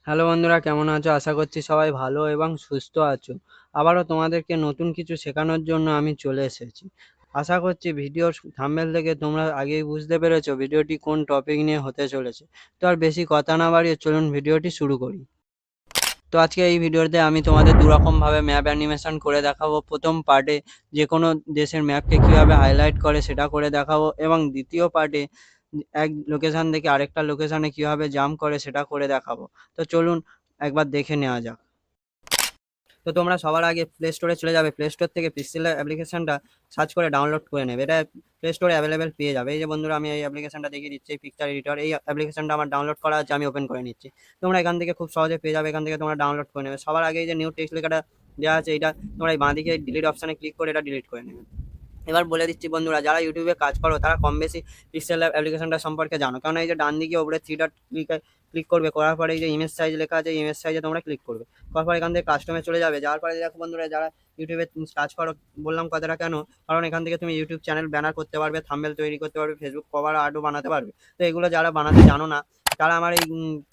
Hello বন্ধুরা, কেমন আছো? আশা করছি সবাই ভালো এবং সুস্থ আছো। আবারও তোমাদেরকে নতুন কিছু শেখানোর জন্য আমি চলে এসেছি। আশা করছি ভিডিওর থাম্বনেল থেকে তোমরা আগেই বুঝতে পেরেছো ভিডিওটি কোন টপিক নিয়ে হতে চলেছে। তো আর বেশি কথা না বাড়িয়ে চলুন ভিডিওটি শুরু করি। তো আজকে এই ভিডিওতে আমি তোমাদের দুরকম ভাবে ম্যাপ অ্যানিমেশন করে দেখাবো। প্রথম পার্টে যে কোনো দেশের ম্যাপকে কিভাবে হাইলাইট করে সেটা করে দেখাবো, এবং দ্বিতীয় পার্টে এক লোকেশন থেকে আরেকটা লোকেশনে কিভাবে জাম্প করে সেটা করে দেখাবো। তো চলুন একবার দেখে নেওয়া যাক। তো তোমরা সবার আগে প্লে স্টোরে চলে যাবে। প্লে স্টোর থেকে পিক্সেল অ্যাপ্লিকেশনটা সার্চ করে ডাউনলোড করে নেবে। এটা প্লে স্টোরে অ্যাভেলেবেল পেয়ে যাবে। এই যে বন্ধুরা, আমি এই অ্যাপ্লিকেশনটা দেখিয়ে দিচ্ছি, এই পিকচার এডিটর। এই অ্যাপ্লিকেশনটা আমার ডাউনলোড করা আছে, আমি ওপেন করে নিচ্ছি। তোমরা এখান থেকে খুব সহজে পেয়ে যাবে, এখান থেকে তোমরা ডাউনলোড করে নেবে। সবার আগে এই যে নিউ টেক্সট লেখাটা দেওয়া আছে, এটা তোমরা এই বাঁদিকে ডিলিট অপশানে ক্লিক করে এটা ডিলিট করে নেবে। এবার বলে দিচ্ছি বন্ধুরা, যারা ইউটিউবে কাজ করো তারা কম বেশি পিক্সেল ল্যাব অ্যাপ্লিকেশনটা সম্পর্কে জানো, কারণ এই যে ডান দিকে উপরে থ্রি ডট ক্লিক করবে, করার পরে এই যে ইমেজ সাইজ লেখা আছে, ইমেজ সাইজে তোমরা ক্লিক করবে। করার পর এখান থেকে কাস্টমে চলে যাবে। যাওয়ার পরে দেখো বন্ধুরা, যারা ইউটিউবে কাজ করো, বললাম কথাটা কেন, কারণ এখান থেকে তুমি ইউটিউব চ্যানেল ব্যানার করতে পারবে, থাম্বনেল তৈরি করতে পারবে, ফেসবুক কভার আর্টও বানাতে পারবে। তো এগুলো যারা বানাতে জানো না তারা আমার এই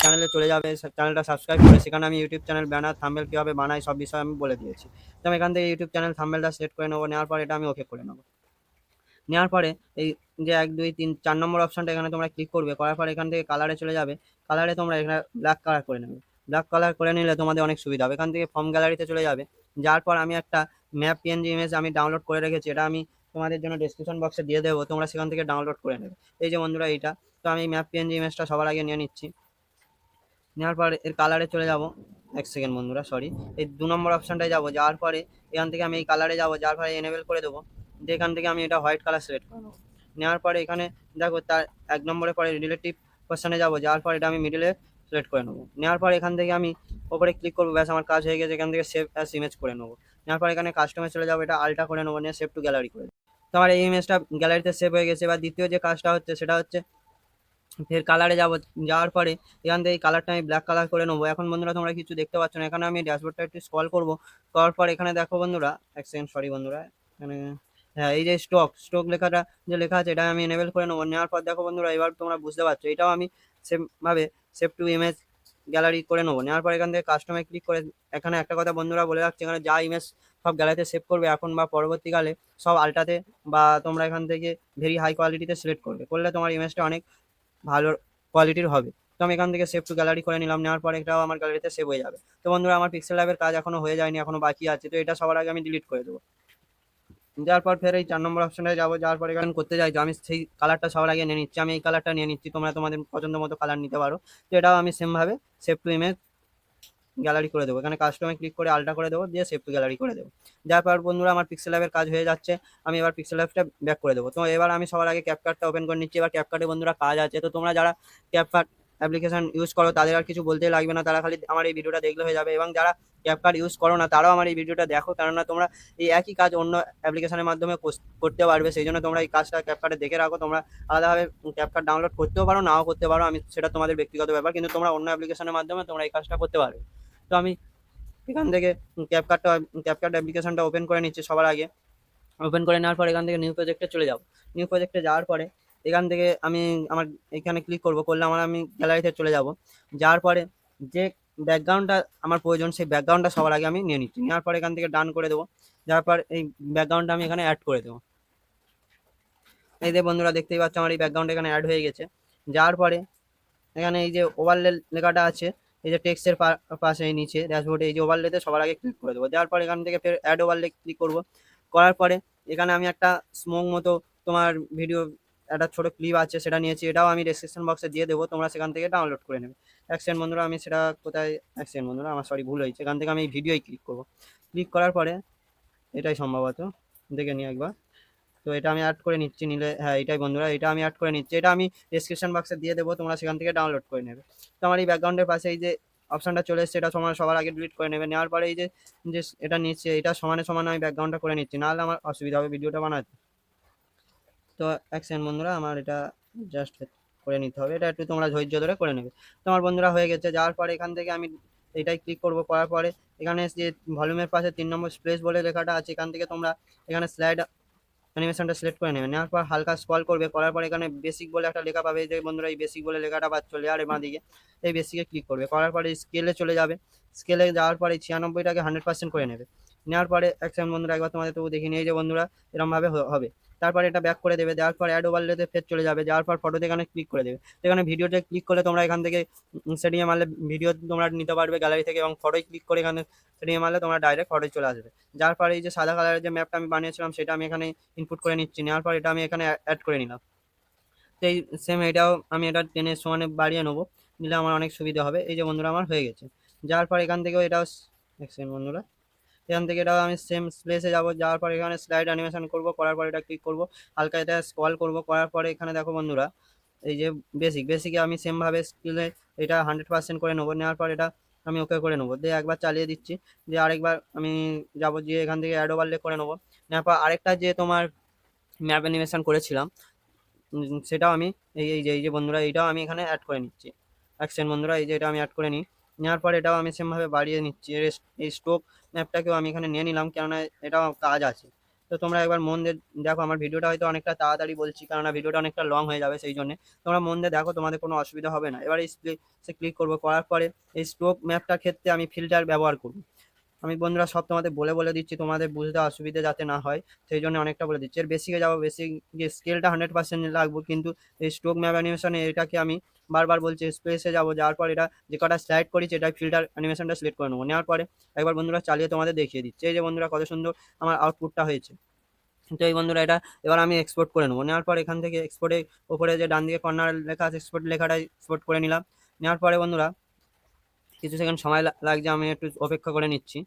চ্যানেলে চলে যাবে, চ্যানেলটা সাবস্ক্রাইব করে। সেখানে আমি ইউটিউব চ্যানেল ব্যানার থাম্বনেল কীভাবে বানাই সব বিষয়ে আমি বলে দিয়েছি। তো আমি এখান থেকে ইউটিউব চ্যানেল থাম্বনেলটা সেট করে নেবো। নেওয়ার পর এটা আমি ওকে করে নেবো। নেওয়ার পরে এই যে 1 2 3 4 নম্বর অপশনটা এখানে তোমরা ক্লিক করবে। করার পর এখান থেকে কালারে চলে যাবে। কালারে তোমরা এখানে ব্ল্যাক কালার করে নেবে। ব্ল্যাক কালার করে নিলে তোমাদের অনেক সুবিধা হবে। এখান থেকে ফর্ম গ্যালারিতে চলে যাবে। যার পর আমি একটা ম্যাপ পিএনজি ইমেজ আমি ডাউনলোড করে রেখেছি, এটা আমি তোমাদের জন্য ডেসক্রিপশন বক্সে দিয়ে দেবো, তোমরা সেখান থেকে ডাউনলোড করে নেবে। এই যে বন্ধুরা এইটা, তো আমি ম্যাপ পিএনজি ইমেজটা সবার আগে নিয়ে নিচ্ছি। নেওয়ার পর এর কালারে চলে যাব। এক সেকেন্ড বন্ধুরা, সরি, এই 2 নম্বর অপশানটায় যাব। যাওয়ার পরে এখান থেকে আমি এই কালারে যাব, যার পরে এনেবেল করে দেবো। দিয়ে এখান থেকে আমি এটা হোয়াইট কালার সিলেক্ট করে নেবো। নেওয়ার পরে এখানে দেখো তার 1 নম্বরে পরে রিলেটিভ কোশ্চেনে যাব। যাওয়ার পর এটা আমি মিডিলে সিলেক্ট করে নেবো। নেওয়ার পর এখান থেকে আমি ওপরে ক্লিক করবো, ব্যাস আমার কাজ হয়ে গেছে। এখান থেকে সেভ অ্যাস ইমেজ করে নেবো। নেওয়ার পর এখানে কাস্টমে চলে যাবো, এটা আলটা করে নেবো, নিয়ে সেভ টু গ্যালারি করে দেবো। তো আমার এই ইমেজটা গ্যালারিতে সেভ হয়ে গেছে। এবার দ্বিতীয় যে কাজটা হচ্ছে সেটা হচ্ছে ফের কালারে যাব। যাওয়ার পরে এখান থেকে এই কালারটা আমি ব্ল্যাক কালার করে নেবো। এখন বন্ধুরা তোমরা কিছু দেখতে পাচ্ছ না, এখানে আমি ড্যাশবোর্ডটা একটু স্ক্রল করবো। করার পর এখানে দেখো বন্ধুরা, এক সেকেন্ড, সরি বন্ধুরা, এখানে হ্যাঁ, এই যে স্ট্রোক লেখাটা যে লেখা আছে, এটা আমি এনেবেল করে নেবো। নেওয়ার পর দেখো বন্ধুরা, এবার তোমরা বুঝতে পারছো, এটাও আমি সেম ভাবে সেভ টু ইমেজ গ্যালারি করে নেবো। নেওয়ার পর এখান থেকে কাস্টমে ক্লিক করে, এখানে একটা কথা বন্ধুরা বলে রাখছি, এখানে যা ইমেজ সব গ্যালারিতে সেভ করবে এখন বা পরবর্তীকালে, সব আলটাতে বা তোমরা এখান থেকে ভেরি হাই কোয়ালিটিতে সিলেক্ট করবে। করলে তোমার ইমেজটা অনেক ভালো কোয়ালিটির হবে। তো আমি এখান থেকে সেভ টু গ্যালারি করে নিলাম। নেওয়ার পর এটাও আমার গ্যালারিতে সেভ হয়ে যাবে। তো বন্ধুরা, আমার পিক্সেল ল্যাবের কাজ এখনো হয়ে যায়নি, এখনো বাকি আছে। তো এটা সবার আগে আমি ডিলিট করে দেবো। যাওয়ার পর ফের এই 4 নম্বর অপশনে যাবো। যাওয়ার পর এখানে করতে যাই, তো আমি সেই কালারটা সবার আগে নিয়ে নিচ্ছি। আমি এই কালারটা নিয়ে নিচ্ছি, তোমরা তোমাদের পছন্দ মতো কালার নিতে পারো। তো এটাও আমি সেমভাবে সেভ টু ইমেজ গ্যালারি করে দেবো। এখানে কাস্টমে ক্লিক করে আলটা করে দেবো, দিয়ে সেভ টু গ্যালারি করে দেবো। যার পর বন্ধুরা, আমার পিক্সেল ল্যাবের কাজ হয়ে যাচ্ছে। আমি এবার পিক্সেল ল্যাবটা ব্যাক করে দেবো। তো এবার আমি সবার আগে ক্যাপকাটটা ওপেন করে নিচ্ছি। এবার ক্যাপকাটে বন্ধুরা কাজ আছে। তো তোমরা যারা ক্যাপকাট অ্যাপ্লিকেশন ইউজ করো তাদের আর কিছু বলতে লাগবে না, তারা খালি আমার এই ভিডিওটা দেখলে হয়ে যাবে। এবং যারা ক্যাপকাট ইউজ করো না তারাও আমার এই ভিডিওটা দেখো, কেননা তোমরা এই একই কাজ অন্য অ্যাপ্লিকেশনের মাধ্যমে করতে পারবে। সেই জন্য তোমরা এই কাজটা ক্যাপকাটে দেখে রাখো। তোমরা আলাদাভাবে ক্যাপকাট ডাউনলোড করতেও পারো, নাও করতে পারো, আমি সেটা তোমাদের ব্যক্তিগত ব্যাপার, কিন্তু তোমরা অন্য অ্যাপ্লিকেশনের মাধ্যমে তোমরা এই কাজটা করতে পারবে। তো আমি এখান থেকে ক্যাপকাট অ্যাপ্লিকেশনটা ওপেন করে নিচ্ছি সবার আগে। ওপেন করে নেওয়ার পর এখান থেকে নিউ প্রজেক্টে চলে যাব। নিউ প্রজেক্টে যাওয়ার পরে এখান থেকে আমি আমার এখানে ক্লিক করব, করলে আমি গ্যালারিতে চলে যাব। যাওয়ার পরে যে ব্যাকগ্রাউন্ডটা আমার প্রয়োজন সেই ব্যাকগ্রাউন্ডটা সবার আগে আমি নিয়ে নিচ্ছি। নেওয়ার পরে এখান থেকে ডান করে দেবো। যাওয়ার পর এই ব্যাকগ্রাউন্ডটা আমি এখানে অ্যাড করে দেবো। এই যে বন্ধুরা দেখতেই পাচ্ছ, আমার এই ব্যাকগ্রাউন্ড এখানে অ্যাড হয়ে গেছে। যাওয়ার পরে এখানে এই যে ওভারলে লেখাটা আছে, এই যে টেক্সটের পাশে নিচে ড্যাশবোর্ডে এই যে ওভারলেতে সবার আগে ক্লিক করে দেবো। দেওয়ার পর এখান থেকে ফের অ্যাড ওভারলে ক্লিক করব। করার পরে এখানে আমি একটা স্মোক মতো তোমার ভিডিও একটা ছোট ক্লিপ আছে সেটা নিয়েছি, এটাও আমি ডেসক্রিপশন বক্সে দিয়ে দেবো, তোমরা সেখান থেকে ডাউনলোড করে নেবে। এক সেকেন্ড বন্ধুরা, আমি সেটা কোথায়, এক সেকেন্ড বন্ধুরা, আমার সরি ভুল হয়েছে। এখান থেকে আমি ভিডিওই ক্লিক করব। ক্লিক করার পরে এটাই সম্ভবত, দেখে নিই একবার। তো এটা আমি অ্যাড করে নিচ্ছি, নিলে হ্যাঁ এটাই বন্ধুরা, এটা আমি অ্যাড করে নিচ্ছি। এটা আমি ডেসক্রিপশন বক্সে দিয়ে দেবো, তোমরা সেখান থেকে ডাউনলোড করে নেবে। তো আমার এই ব্যাকগ্রাউন্ডের পাশে এই যে অপশনটা চলে এসছে, এটা সবার আগে ডিলিট করে নেবে। নেওয়ার পরে এই যে যে এটা নিচ্ছে, এটা সমানে সমানে আমি ব্যাকগ্রাউন্ডটা করে নিচ্ছি, নাহলে আমার অসুবিধা হবে ভিডিওটা বানাতে। তো এক সেকেন্ড বন্ধুরা, আমার এটা জাস্ট করে নিতে হবে, এটা একটু তোমরা ধৈর্য ধরে করে নেবে। তো আমার বন্ধুরা হয়ে গেছে। যাওয়ার পরে এখান থেকে আমি এটাই ক্লিক করব। করার পরে এখানে যে ভলিউমের পাশে 3 নম্বর স্পেস বলে লেখাটা আছে, এখান থেকে তোমরা এখানে স্লাইড অ্যানিমেশনটা সিলেক্ট করে নেবে, নেওয়ার পর হালকা স্ক্রল করবে, করার পর এখানে বেসিক বলে একটা লেখা পাবে। যে বন্ধুরা এই বেসিক বলে লেখাটা পাচ্ছ লেয়ারের বাঁ দিকে, এই বেসিকে ক্লিক করবে, করার পরে স্কেলে চলে যাবে। স্কেলে যাওয়ার পরে 96টাকে 100% করে নেবে। নেওয়ার পরে এক সেকেন্ড বন্ধুরা একবার তোমাদের তবু দেখে নিই। এই যে বন্ধুরা এরকমভাবে হবে। তারপরে এটা ব্যাক করে দেবে, দেওয়ার পর অ্যাড ওভারলেতে ফের চলে যাবে, যাওয়ার পর ফটোতে এখানে ক্লিক করে দেবে। এখানে ভিডিওতে ক্লিক করলে তোমরা এখান থেকে সেটিংয়ে মারলে ভিডিও তোমরা নিতে পারবে গ্যালারি থেকে, এবং ফটোয় ক্লিক করে এখানে সেটিংয়ে মারলে তোমরা ডাইরেক্ট ফটোয় চলে আসবে। যার পরে এই যে সাদা কালারের যে ম্যাপটা আমি বানিয়েছিলাম সেটা আমি এখানে ইনপুট করে নিচ্ছি, নেওয়ার পর এটা আমি এখানে অ্যাড করে নিলাম। তো এই সেম এটাও আমি এটা টেনে সমানে বাড়িয়ে নেবো, নিলে আমার অনেক সুবিধা হবে। এই যে বন্ধুরা আমার হয়ে গেছে। যাওয়ার পর এখান থেকেও এটাও সেম বন্ধুরা, এখান থেকে এটাও আমি সেম প্লেসে যাবো, যাওয়ার পর এখানে স্লাইড অ্যানিমেশন করব, করার পর এটা ক্লিক করব, হালকা এটা স্ক্রল করব, করার পরে এখানে দেখো বন্ধুরা এই যে বেসিকে আমি সেমভাবে স্কিলে এটা 100% করে নেবো। নেওয়ার পর এটা আমি ওকে করে নেবো, দিয়ে একবার চালিয়ে দিচ্ছি, দিয়ে আরেকবার আমি যাবো, দিয়ে এখান থেকে অ্যাড ওভারলে করে নেবো। নেওয়ার পর আরেকটা যে তোমার ম্যাপ অ্যানিমেশন করেছিলাম সেটাও আমি এই যে বন্ধুরা এইটাও আমি এখানে অ্যাড করে নিচ্ছি। অ্যাকশন বন্ধুরা এই যে এটা আমি অ্যাড করে নিই, নেওয়ার পর এটাও আমি সেমভাবে বাড়িয়ে নিচ্ছি। এই স্ট্রোক ম্যাপটাকেও আমি এখানে নিয়ে নিলাম, কেননা এটাও কাজ আছে। তো তোমরা একবার মন দিয়ে দেখো, আমার ভিডিওটা হয়তো অনেকটা তাড়াতাড়ি বলছি কেননা ভিডিওটা অনেকটা লং হয়ে যাবে, সেই জন্য তোমরা মন দিয়ে দেখো, তোমাদের কোনো অসুবিধা হবে না। এবার এই সে ক্লিক করবো, করার পরে এই স্ট্রোক ম্যাপটার ক্ষেত্রে আমি ফিল্টার ব্যবহার করব। আমি বন্ধুরা সব তোমাদের বলে বলে দিচ্ছি, তোমাদের বুঝতে অসুবিধা যাতে না হয় সেই জন্য অনেকটা বলে দিচ্ছি। এর বেসিকে যাবো, বেসিক যে স্কেলটা 100% লাগবে, কিন্তু এই স্ট্রোক ম্যাপ অ্যানিমেশনে এটাকে আমি বারবার বলছি স্পেসে যাবো, যাওয়ার পর এটা যে কটা স্লাইড করেছি এটা ফিল্টার অ্যানিমেশনটা সিলেক্ট করে নেবো। নেওয়ার পরে একবার বন্ধুরা চালিয়ে তোমাদের দেখিয়ে দিচ্ছি। এই যে বন্ধুরা কত সুন্দর আমার আউটপুটটা হয়েছে। তো এই বন্ধুরা এটা এবার আমি এক্সপোর্ট করে নেবো। নেওয়ার পর এখান থেকে এক্সপোর্টে উপরে যে ডান দিকে কর্নার লেখা আছে এক্সপোর্ট, লেখাটা এক্সপোর্ট করে নিলাম। নেওয়ার পরে বন্ধুরা কিছু সেকেন্ড সময় লাগছে, আমি একটু অপেক্ষা করে নিচ্ছি।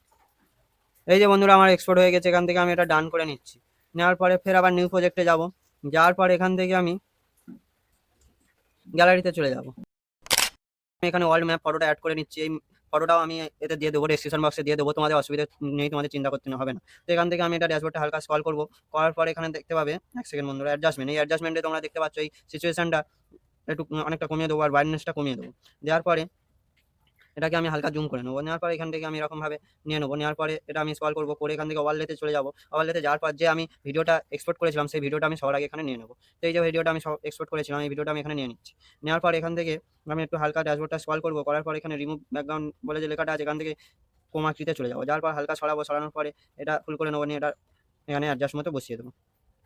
এই যে বন্ধুরা আমার এক্সপোর্ট হয়ে গেছে, এখান থেকে আমি এটা ডান করে নিচ্ছি। নেওয়ার পরে ফের আবার নিউ প্রজেক্টে যাব, যাওয়ার পর এখান থেকে আমি গ্যালারিতে চলে যাব। আমি এখানে ওয়ার্ল্ড ম্যাপ ফটোটা অ্যাড করে নিচ্ছি। এই ফটোটাও আমি এতে দিয়ে দেবো, ডেসক্রিপশন বক্সে দিয়ে দেবো, তোমাদের অসুবিধা নেই, তোমাদের চিন্তা করতে হবে না। তো এখান থেকে আমি এটা ড্যাশবোর্ডটা হালকা স্ক্রল করবো, করার পরে এখানে দেখতে পাবে এক সেকেন্ড বন্ধুরা অ্যাডজাস্টমেন্ট, এই অ্যাডজাস্টমেন্টে তোমরা দেখতে পাচ্ছ এই সিচুয়েশনটা একটু অনেকটা কমিয়ে দেবো আর ব্রাইটনেসটা কমিয়ে দেবো। দেওয়ার পরে এটাকে আমি হালকা জুম করে নেবো, নেওয়ার পরে এখান থেকে আমি এরকমভাবে নিয়ে নেবো। নেওয়ার পরে এটা আমি স্ক্রল করবো, করে এখান থেকে ওভারলেতে চলে যাবো। ওভারলেতে যাওয়ার পর যে আমি ভিডিওটা এক্সপোর্ট করেছিলাম সেই ভিডিওটা আমি সবার আগে এখানে নিয়ে নেবো। তো এই যে ভিডিওটা আমি এক্সপোর্ট করেছিলাম এই ভিডিওটা আমি এখানে নিয়ে নিচ্ছি। নেওয়ার পর এখান থেকে আমি একটু হালকা ড্যাশবোর্ডটা স্ক্রল করবো, করার পর এখানে রিমুভ ব্যাকগ্রাউন্ড বলে যে লেখাটা আছে এখান থেকে ক্রোমাকিতে চলে যাবো। যাওয়ার পর হালকা সরাবো, সরানোর পরে এটা ফুল করে নেবো, নিয়ে এটা এখানে অ্যাডজাস্ট মতো বসিয়ে দেবো।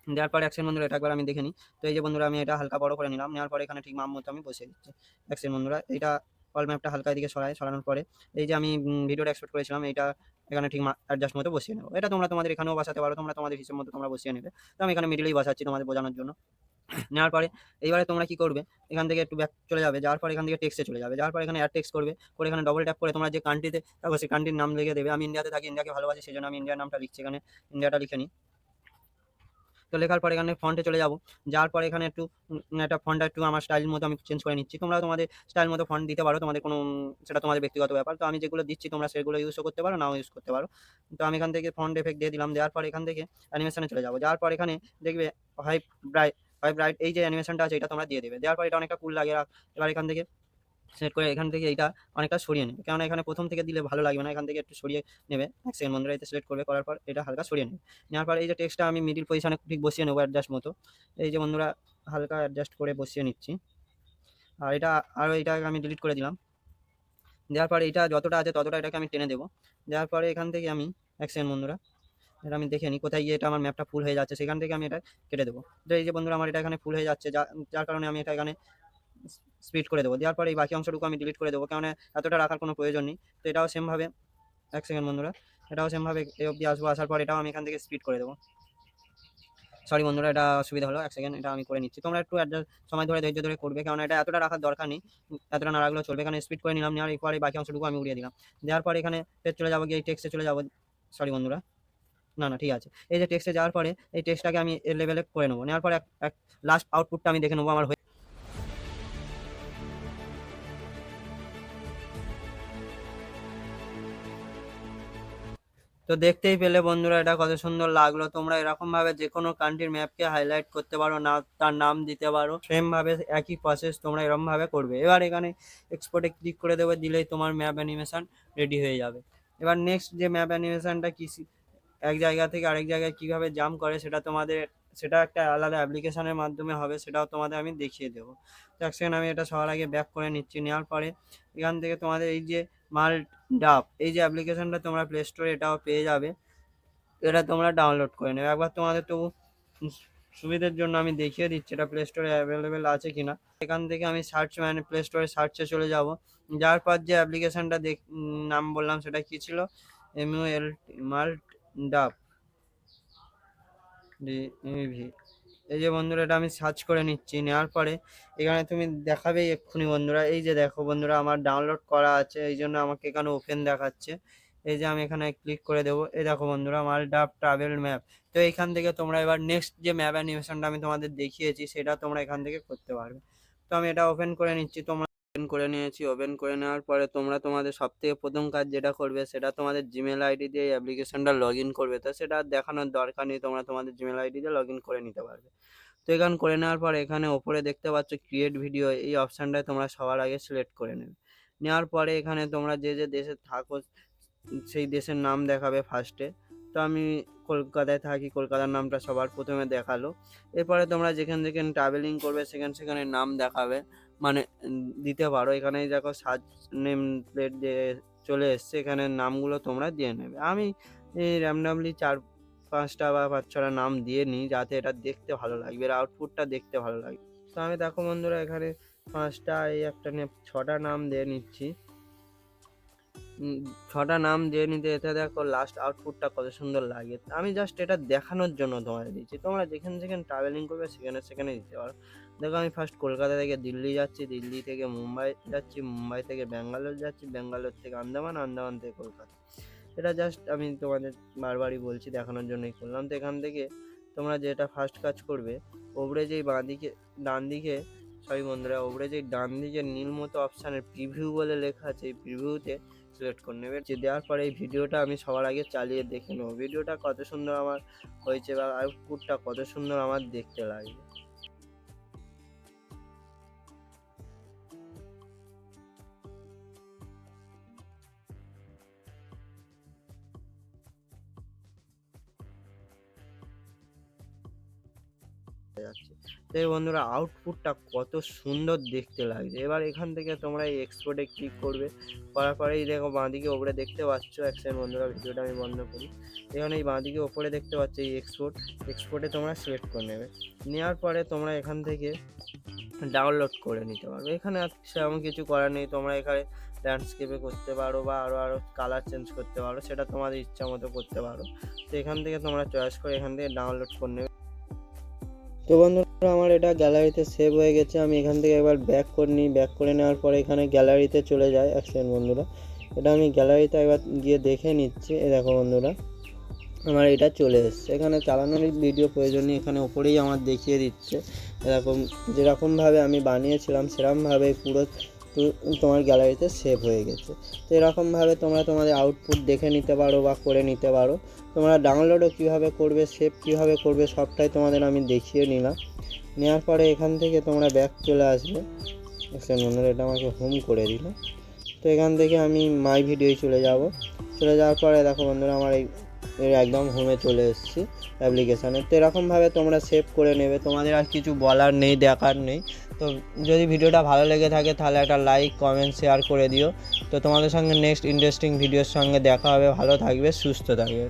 দেওয়ার পরে অ্যাকশন বন্ধুরা এটা একবার আমি দেখে নিই। তো এই যে বন্ধুরা আমি এটা হালকা বড় করে নিলাম, নেওয়ার পরে এখানে ঠিক মাপ মতো আমি বসিয়ে দিচ্ছি। অ্যাকশন বন্ধুরা এটা অল ম্যাপটা হালকা এদিকে সরানোর পরে এই যে আমি ভিডিওটা এক্সপোর্ট করেছিলাম এইটা এখানে ঠিক অ্যাডজাস্ট মতো বসিয়ে নেবো। এটা তোমরা তোমাদের এখানেও বসাতে পারো, তোমরা তোমাদের হিসেব মতো তোমরা বসিয়ে নেবে। তো আমি এখানে মিডিলেই বসাচ্ছি তোমাদের বোঝানোর জন্য। নেওয়ার পরে এইবারে তোমরা কি করবে, এখান থেকে একটু ব্যাক চলে যাবে, যাওয়ার পর এখান থেকে টেক্সটে চলে যাবে, যাওয়ার পর এখানে অ্যাড টেক্সট করবে, করে এখানে ডবল ট্যাপ করে তোমরা যে কান্ট্রিতে থাকো সেই কান্ট্রির নাম লিখে দেবে। আমি ইন্ডিয়াতে থাকি, ইন্ডিয়াকে ভালোবাসি, সেই জন্য আমি ইন্ডিয়ার নামটা লিখছি, এখানে ইন্ডিয়াটা লিখে নিই। তো লেখার পর এখানে ফন্টে চলে যাব, যাওয়ার পর এখানে একটু একটা ফন্টটা একটু আমার স্টাইল মতো আমি চেঞ্জ করে নিচ্ছি। তোমরা তোমাদের স্টাইল মতো ফন্ট দিতে পারো, তোমাদের কোনো সেটা তোমাদের ব্যক্তিগত ব্যাপার। তো আমি যেগুলো দিচ্ছি তোমরা সেগুলো ইউজও করতে পারো, নাও ইউজ করতে পারো। তো আমি এখান থেকে ফন্ট এফেক্ট দিয়ে দিলাম, দেওয়ার পর এখান থেকে অ্যানিমেশনে চলে যাবো, যাওয়ার পর এখানে দেখবে হোয়াইট ব্রাইট, হোয়াইট ব্রাইট এই যে অ্যানিমেশনটা আছে এটা তোমরা দিয়ে দেবে। দেওয়ার পর এটা অনেকটা কুল লাগে। এবার এখান থেকে সেট করে এখান থেকে এইটা অনেকটা সরিয়ে নেবে, কেননা এখানে প্রথম থেকে দিলে ভালো লাগবে না, এখান থেকে একটু সরিয়ে নেবে। এক সেকেন্ড বন্ধুরা এটা সিলেক্ট করবে, করার পর এটা হালকা সরিয়ে নেবে। নেওয়ার পর এই যে টেক্সটটা আমি মিডিল পজিশনে ঠিক বসিয়ে নেবো অ্যাডজাস্ট মতো। এই যে বন্ধুরা হালকা অ্যাডজাস্ট করে বসিয়ে নিচ্ছি। আর এটা আরও এইটাকে আমি ডিলিট করে দিলাম। দেওয়ার পরে এটা যতটা আছে ততটা এটাকে আমি টেনে দেবো। দেওয়ার পরে এখান থেকে আমি এক সেকেন্ড বন্ধুরা এটা আমি দেখে নিই কোথায় গিয়ে এটা আমার ম্যাপটা ফুল হয়ে যাচ্ছে, সেখান থেকে আমি এটা কেটে দেবো। তো এই যে বন্ধুরা আমার এটা এখানে ফুল হয়ে যাচ্ছে, যার কারণে আমি এটা এখানে স্প্লিট করে দেবো। দেওয়ার পরে এই বাকি অংশটুকু আমি ডিলিট করে দেবো, কারণ এতটা রাখার কোনো প্রয়োজন নেই। তো এটাও সেমভাবে এক সেকেন্ড বন্ধুরা এটাও সেমভাবে এই অবধি আসবো, আসার পর এটাও আমি এখান থেকে স্প্লিট করে দেবো। সরি বন্ধুরা এটা অসুবিধা হলো, এক সেকেন্ড এটা আমি করে নিচ্ছি। তোমরা একটু অ্যাডজাস্ট সময় ধরে ধৈর্য ধরে করবে, কারণ এটা এতটা রাখার দরকার নেই, এতটা না রাখলেও চলবে। এখানে স্পিড করে নিলাম, নেওয়ার পরে বাকি অংশটুকু আমি উড়িয়ে দিলাম। দেওয়ার পরে এখানে ফের চলে যাবো, গিয়ে এই টেক্সটে চলে যাবো। সরি বন্ধুরা না না ঠিক আছে, এই যে টেক্সটে যাওয়ার পরে এই টেক্সটটাকে আমি এর লেভেলে করে নেবো। নেওয়ার পরে এক লাস্ট আউটপুটটা আমি দেখে নেবো আমার হয়ে। তো দেখতেই পেলে বন্ধুরা এটা কত সুন্দর লাগলো। তোমরা এরকম ভাবে যে কোনো কান্ট্রির ম্যাপকে হাইলাইট করতে পারো, না তার নাম দিতে পারো, সেম ভাবে একই প্রসেস তোমরা এরকম ভাবে করবে। এবার এখানে এক্সপোর্টে ক্লিক করে দেবে, দিলেই তোমার ম্যাপ অ্যানিমেশন রেডি হয়ে যাবে। এবার নেক্সট যে ম্যাপ অ্যানিমেশনটা কি এক জায়গা থেকে আরেক জায়গায় কিভাবে জাম্প করে সেটা তোমাদের সেটা একটা আলাদা অ্যাপ্লিকেশনের মাধ্যমে হবে, সেটাও তোমাদের আমি দেখিয়ে দেবো। তো এক সেকেন্ড আমি এটা সবার আগে ব্যাক করে নিচ্ছি। নেওয়ার পরে এখান থেকে তোমাদের এই যে মাল্ট ডাব এই যে অ্যাপ্লিকেশনটা তোমরা প্লে স্টোরে এটাও পেয়ে যাবে, এটা তোমরা ডাউনলোড করে নেবে। একবার তোমাদের তবু সুবিধার জন্য আমি দেখিয়ে দিচ্ছি এটা প্লে স্টোরে অ্যাভেলেবেল আছে কিনা। এখান থেকে আমি সার্চ মানে প্লে স্টোরে সার্চে চলে যাব, যার পর যে অ্যাপ্লিকেশনটা নাম বললাম সেটা কি ছিল, MULT মাল্ট ডাব DEV। এই যে বন্ধুরা এটা আমি সার্চ করে নিচ্ছি। নেওয়ার পরে এখানে তুমি দেখাবেই এক্ষুনি বন্ধুরা, এই যে দেখো বন্ধুরা আমার ডাউনলোড করা আছে, এই জন্য আমাকে এখানে ওপেন দেখাচ্ছে। এই যে আমি এখানে ক্লিক করে দেবো, এই দেখো বন্ধুরা মালডাব ট্রাভেল ম্যাপ। তো এখান থেকে তোমরা এবার নেক্সট যে ম্যাপ অ্যানিমেশনটা আমি তোমাদের দেখিয়েছি সেটা তোমরা এখান থেকে করতে পারবে। তো আমি এটা ওপেন করে নিচ্ছি, তোমরা ওপেন করে নিয়েছি। ওপেন করে নেওয়ার পরে তোমরা তোমাদের সব থেকে প্রথম কাজ যেটা করবে সেটা তোমাদের জিমেল আইডি দিয়ে এই অ্যাপ্লিকেশনটা লগ ইন করবে। তো সেটা দেখানোর দরকার নেই, তোমরা তোমাদের জিমেল আইডি দিয়ে লগ ইন করে নিতে পারবে। তো এখানে করে নেওয়ার পর এখানে ওপরে দেখতে পাচ্ছ ক্রিয়েট ভিডিও, এই অপশানটায় তোমরা সবার আগে সিলেক্ট করে নেবে। নেওয়ার পরে এখানে তোমরা যে যে দেশে থাকো সেই দেশের নাম দেখাবে ফার্স্টে। তো আমি কলকাতায় থাকি, কলকাতার নামটা সবার প্রথমে দেখালো। এরপরে তোমরা যেখানে যেখানে ট্রাভেলিং করবে সেখানে নাম দেখাবে, মানে দিতে পারো। এখানে দেখো সার্চ নেম প্লেট দিয়ে চলে এসছে, এখানে নামগুলো তোমরা দিয়ে নেবে। আমি র্যান্ডামলি 4-5টা বা 5-6টা নাম দিয়ে নিই, যাতে এটা দেখতে ভালো লাগবে, এর আউটপুটটা দেখতে ভালো লাগবে। তো আমি দেখো বন্ধুরা এখানে 5টা এই একটা 6টা নাম দিয়ে নিচ্ছি। 6টা নাম দিয়ে নিতে, এতে দেখো লাস্ট আউটপুটটা কত সুন্দর লাগে। আমি জাস্ট এটা দেখানোর জন্য তোমাদের দিচ্ছি, তোমরা যেখানে যেখানে ট্রাভেলিং করবে সেখানে দিতে পারো। দেখো আমি ফার্স্ট কলকাতা থেকে দিল্লি যাচ্ছি, দিল্লি থেকে মুম্বাই যাচ্ছি, মুম্বাই থেকে ব্যাঙ্গালোর যাচ্ছি, ব্যাঙ্গালোর থেকে আন্দামান, আন্দামান থেকে কলকাতা। এটা জাস্ট আমি তোমাদের বারবারই বলছি, দেখানোর জন্যই করলাম। তো এখান থেকে তোমরা যেটা ফার্স্ট কাজ করবে, ওপরে যেই ডান দিকে বন্ধুরা ওপরে যেই ডান দিকে নীল মতো অপশানের প্রিভিউ বলে লেখা আছে, এই প্রিভিউতে সিলেক্ট করে নেবে। দেওয়ার পরে এই ভিডিওটা আমি সবার আগে চালিয়ে দেখে নেবো ভিডিওটা কত সুন্দর আমার হয়েছে বা আউটপুটটা কত সুন্দর আমার দেখতে লাগবে। যাচ্ছে তো এই বন্ধুরা আউটপুটটা কত সুন্দর দেখতে লাগছে। এবার এখান থেকে তোমরা এই এক্সপোর্টে ক্লিক করবে, করার পরে এই দেখো বাঁদিকে ওপরে দেখতে পাচ্ছ, একসাথে বন্ধুরা ভিডিওটা আমি বন্ধ করি। এখানে এই বাঁদিকে ওপরে দেখতে পাচ্ছ এই এক্সপোর্টে তোমরা সিলেক্ট করে নেবে। নেওয়ার পরে তোমরা এখান থেকে ডাউনলোড করে নিতে পারবে। এখানে সেরকম কিছু করার নেই, তোমরা এখানে ল্যান্ডস্কেপে করতে পারো বা আরও কালার চেঞ্জ করতে পারো, সেটা তোমাদের ইচ্ছা মতো করতে পারো। তো এখান থেকে তোমরা চয়েস করে এখান থেকে ডাউনলোড করে নেবে। তো বন্ধুরা আমার এটা গ্যালারিতে সেভ হয়ে গেছে। আমি এখান থেকে এবার ব্যাক করে নিই। ব্যাক করে নেওয়ার পরে এখানে গ্যালারিতে চলে যায়। অ্যাকশন বন্ধুরা এটা আমি গ্যালারিতে একবার গিয়ে দেখে নিচ্ছি। এ দেখো বন্ধুরা আমার এটা চলে এসছে। এখানে চালানোর ভিডিও প্রয়োজন নেই, এখানে ওপরেই আমার দেখিয়ে দিচ্ছে। এরকম যেরকমভাবে আমি বানিয়েছিলাম সেরকমভাবে পুরো তোমার গ্যালারিতে সেভ হয়ে গেছে। তো এরকমভাবে তোমরা তোমাদের আউটপুট দেখে নিতে পারো বা করে নিতে পারো। তোমরা ডাউনলোডও কীভাবে করবে, সেভ কীভাবে করবে সবটাই তোমাদের আমি দেখিয়ে নিলাম। নেওয়ার পরে এখান থেকে তোমরা ব্যাক চলে আসবে। বন্ধুরা এটা আমাকে হোম করে দিল। তো এখান থেকে আমি মাই ভিডিওয় চলে যাওয়ার পরে দেখো বন্ধুরা আমার এর একদম হোমে চলে এসেছি অ্যাপ্লিকেশানে। তো এরকমভাবে তোমরা সেভ করে নেবে, তোমাদের আর কিছু বলার নেই, দেখার নেই। তো যদি ভিডিওটা ভালো লেগে থাকে তাহলে একটা লাইক, কমেন্ট, শেয়ার করে দিও। তো তোমাদের সঙ্গে নেক্সট ইন্টারেস্টিং ভিডিওর সঙ্গে দেখা হবে। ভালো থাকবে, সুস্থ থাকবে।